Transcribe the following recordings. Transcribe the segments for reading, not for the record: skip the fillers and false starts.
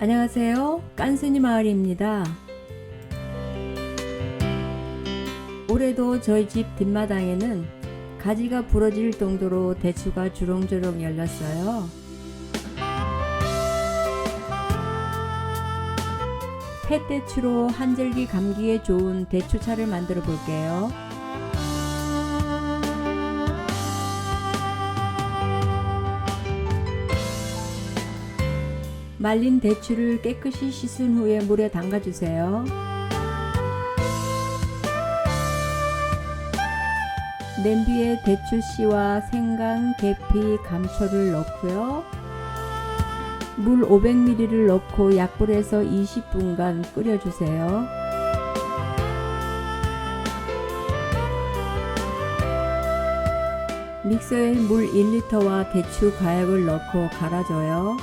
안녕하세요. 깐순이 마을입니다. 올해도 저희 집 뒷마당에는 가지가 부러질 정도로 대추가 주렁주렁 열렸어요. 햇대추로 한절기 감기에 좋은 대추차를 만들어 볼게요. 말린 대추를 깨끗이 씻은 후에 물에 담가주세요. 냄비에 대추씨와 생강, 계피, 감초를 넣고요. 물 500ml를 넣고 약불에서 20분간 끓여주세요. 믹서에 물 1리터와 대추 과약을 넣고 갈아줘요.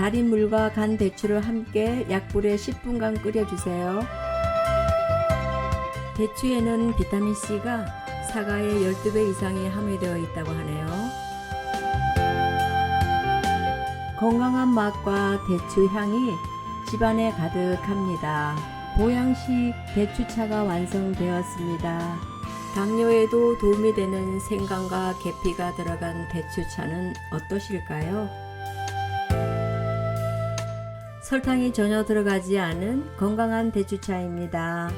달인 물과 간 대추를 함께 약불에 10분간 끓여주세요. 대추에는 비타민C가 사과의 12배 이상이 함유되어 있다고 하네요. 건강한 맛과 대추 향이 집안에 가득합니다. 보양식 대추차가 완성되었습니다. 당뇨에도 도움이 되는 생강과 계피가 들어간 대추차는 어떠실까요? 설탕이 전혀 들어가지 않은 건강한 대추차입니다.